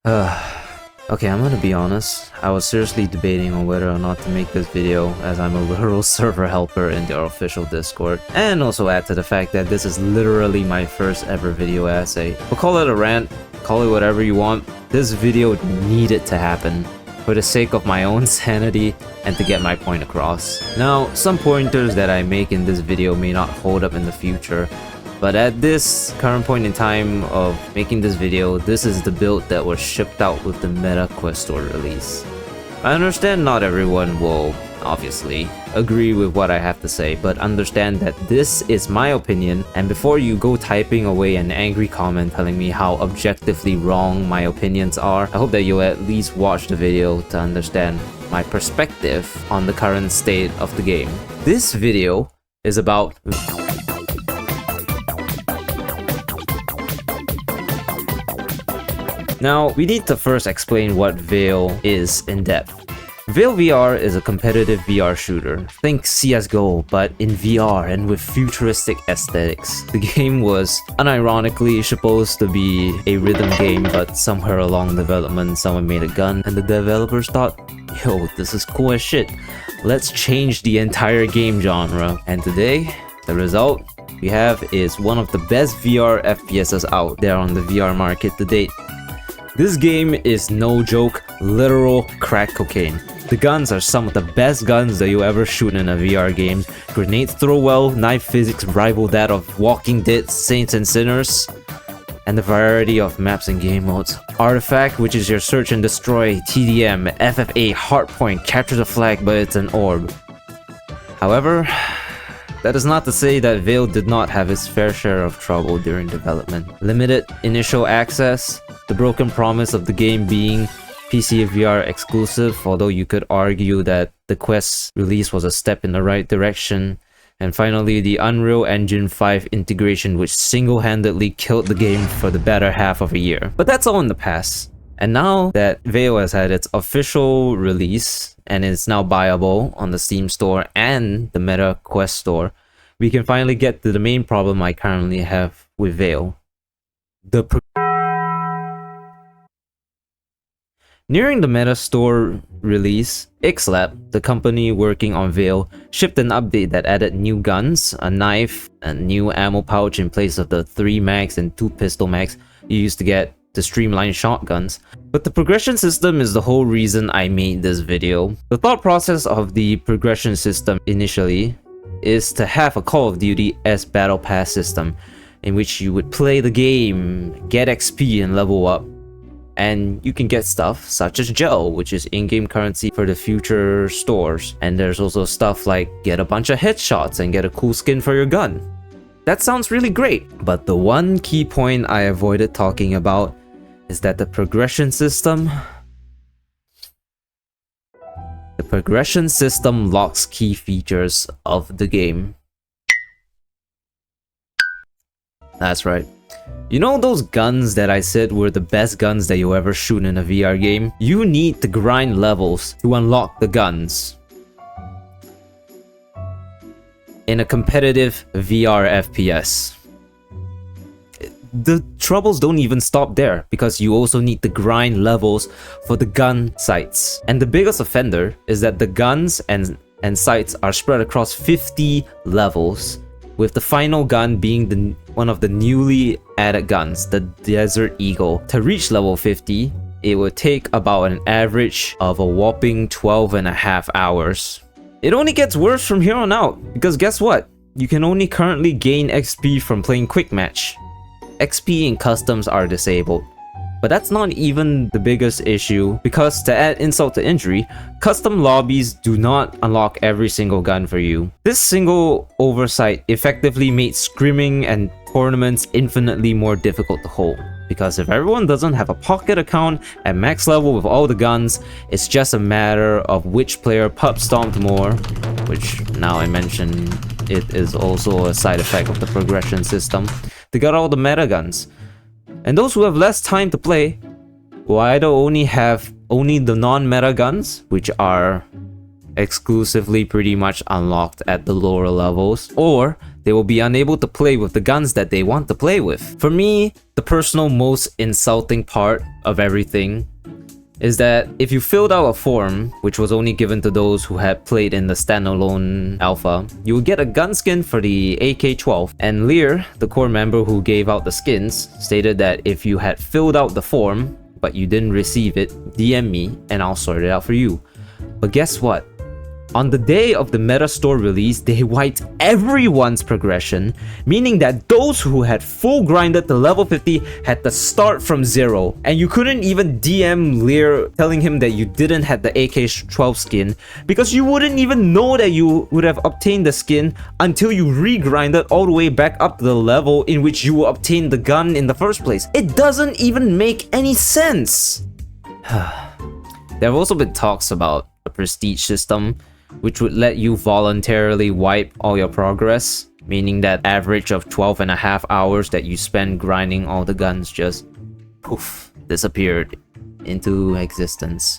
Okay, I'm gonna be honest. I was seriously debating on whether or not to make this video, as I'm a literal server helper in their official Discord, and also add to the fact that this is literally my first ever video essay. But call it a rant, call it whatever you want, this video needed to happen for the sake of my own sanity and to get my point across. Now, some pointers that I make in this video may not hold up in the future, but at this current point in time of making this video, this is the build that was shipped out with the Meta Quest Store release. I understand not everyone will, obviously, agree with what I have to say, but understand that this is my opinion, and before you go typing away an angry comment telling me how objectively wrong my opinions are, I hope that you'll at least watch the video to understand my perspective on the current state of the game. This video is about Now, we need to first explain what Vail is in depth. Vail VR is a competitive VR shooter. Think CSGO, but in VR and with futuristic aesthetics. The game was unironically supposed to be a rhythm game, but somewhere along development, someone made a gun and the developers thought, yo, this is cool as shit. Let's change the entire game genre. And today, the result we have is one of the best VR FPSs out there on the VR market to date. This game is no joke, literal crack cocaine. The guns are some of the best guns that you ever shoot in a VR game. Grenades throw well, knife physics rival that of Walking Dead, Saints and Sinners, and the variety of maps and game modes. Artifact, which is your search and destroy, TDM, FFA, hardpoint, capture the flag, but it's an orb. However, that is not to say that Vail did not have its fair share of trouble during development. Limited initial access, the broken promise of the game being PC VR exclusive, although you could argue that the Quest release was a step in the right direction, and finally the Unreal Engine 5 integration, which single-handedly killed the game for the better half of a year. But that's all in the past. And now that Vail has had its official release and is now buyable on the Steam store and the Meta Quest store, we can finally get to the main problem I currently have with Vail. Nearing the Meta Store release, Xlab, the company working on Vail, shipped an update that added new guns, a knife, a new ammo pouch in place of the 3 mags and 2 pistol mags you used to get to streamline shotguns. But the progression system is the whole reason I made this video. The thought process of the progression system initially is to have a Call of Duty-esque Battle Pass system in which you would play the game, get XP and level up. And you can get stuff such as gel, which is in-game currency for the future stores. And there's also stuff like get a bunch of headshots and get a cool skin for your gun. That sounds really great, but the one key point I avoided talking about is that the progression system locks key features of the game. That's right. You know those guns that I said were the best guns that you'll ever shoot in a VR game? You need to grind levels to unlock the guns in a competitive VR FPS. The troubles don't even stop there, because you also need to grind levels for the gun sights. And the biggest offender is that the guns and sights are spread across 50 levels, with the final gun being one of the newly added guns, the Desert Eagle. To reach level 50, it would take about an average of a whopping 12.5 hours. It only gets worse from here on out, because guess what? You can only currently gain XP from playing Quick Match. XP in customs are disabled. But that's not even the biggest issue, because to add insult to injury, custom lobbies do not unlock every single gun for you. This single oversight effectively made scrimming and tournaments infinitely more difficult to hold, because if everyone doesn't have a pocket account at max level with all the guns, it's just a matter of which player pub stomped more, which now I mention it is also a side effect of the progression system, to get all the meta guns. And those who have less time to play will either only have the non-meta guns, which are exclusively pretty much unlocked at the lower levels, or they will be unable to play with the guns that they want to play with. For me, the personal most insulting part of everything is that if you filled out a form, which was only given to those who had played in the standalone alpha, you would get a gun skin for the AK-12. And Lear, the core member who gave out the skins, stated that if you had filled out the form, but you didn't receive it, DM me and I'll sort it out for you. But guess what? On the day of the meta store release, they wiped everyone's progression, meaning that those who had full grinded to level 50 had to start from 0. And you couldn't even DM Lear telling him that you didn't have the AK-12 skin, because you wouldn't even know that you would have obtained the skin until you re-grinded all the way back up to the level in which you obtained the gun in the first place. It doesn't even make any sense. There have also been talks about a prestige system, which would let you voluntarily wipe all your progress, meaning that average of 12.5 hours that you spend grinding all the guns just poof, disappeared into existence.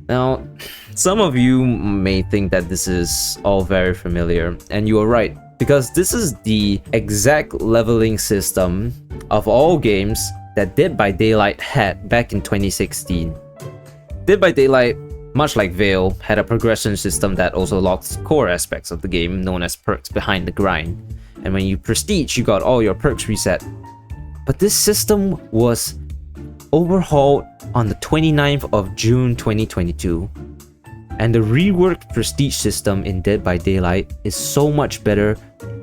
Now, some of you may think that this is all very familiar, and you are right, because this is the exact leveling system of all games that Dead by Daylight had back in 2016. Dead by Daylight, much like Vail, had a progression system that also locks core aspects of the game, known as perks behind the grind. And when you prestige, you got all your perks reset. But this system was overhauled on the 29th of June 2022. And the reworked prestige system in Dead by Daylight is so much better,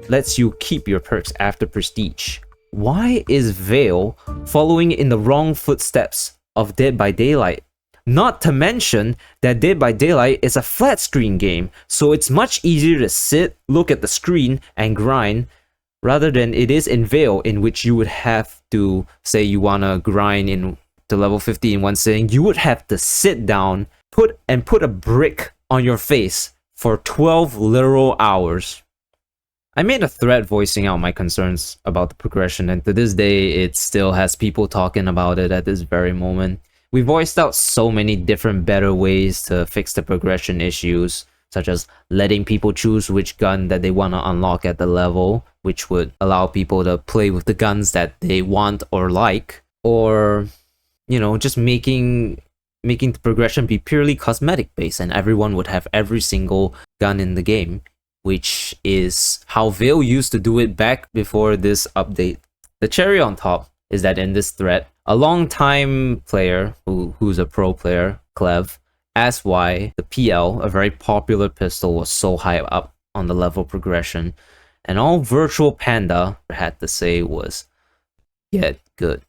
lets you keep your perks after prestige. Why is Vail following in the wrong footsteps of Dead by Daylight? Not to mention that Dead by Daylight is a flat screen game, so it's much easier to sit, look at the screen, and grind, rather than it is in Vail, in which you would have to, say you wanna grind in to level 50 in one sitting, you would have to sit down, put a brick on your face for 12 literal hours. I made a thread voicing out my concerns about the progression, and to this day, it still has people talking about it at this very moment. We voiced out so many different better ways to fix the progression issues, such as letting people choose which gun that they want to unlock at the level, which would allow people to play with the guns that they want or like, or, you know, just making the progression be purely cosmetic based and everyone would have every single gun in the game, which is how Vail used to do it back before this update. The cherry on top is that in this thread, a long-time player who's a pro player, Clev, asked why the PL, a very popular pistol, was so high up on the level progression, and all Virtual Panda had to say was, "Get good."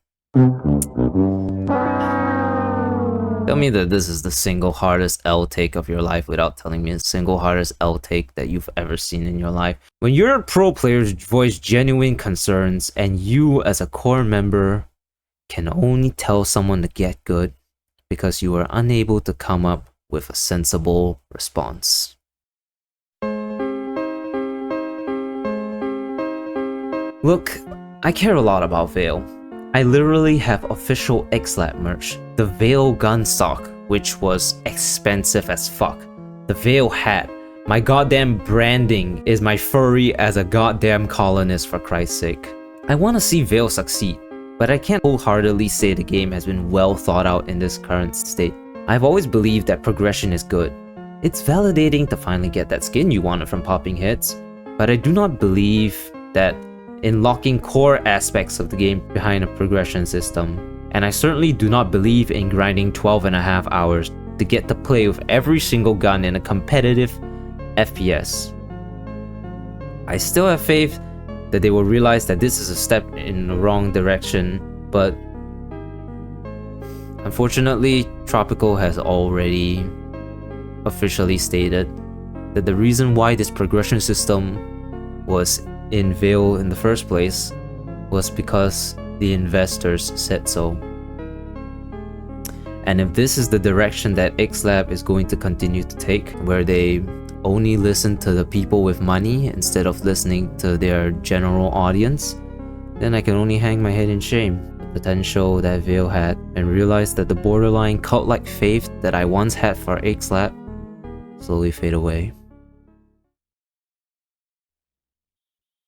Tell me that this is the single hardest L take of your life without telling me the single hardest L take that you've ever seen in your life. When your pro players voice genuine concerns and you as a core member can only tell someone to get good because you are unable to come up with a sensible response. Look, I care a lot about Vail. I literally have official XLab merch, the Vail gun stock, which was expensive as fuck, the Vail hat, my goddamn branding is my furry as a goddamn colonist, for Christ's sake. I want to see Vail succeed, but I can't wholeheartedly say the game has been well thought out in this current state. I've always believed that progression is good. It's validating to finally get that skin you wanted from popping hits, but I do not believe that in locking core aspects of the game behind a progression system, and I certainly do not believe in grinding 12.5 hours to get to play with every single gun in a competitive FPS. I still have faith that they will realize that this is a step in the wrong direction, but unfortunately, Tropical has already officially stated that the reason why this progression system was in Vail in the first place was because the investors said so. And if this is the direction that XLab is going to continue to take, where they only listen to the people with money instead of listening to their general audience, then I can only hang my head in shame. The potential that Vail had, and realize that the borderline cult-like faith that I once had for XLab slowly fade away.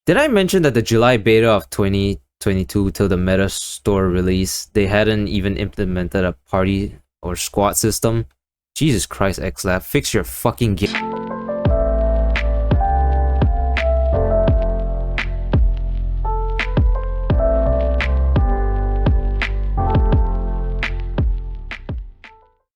Did I mention that the July beta of 2022 till the meta store release, they hadn't even implemented a party or squad system? Jesus Christ, XLab, fix your fucking game.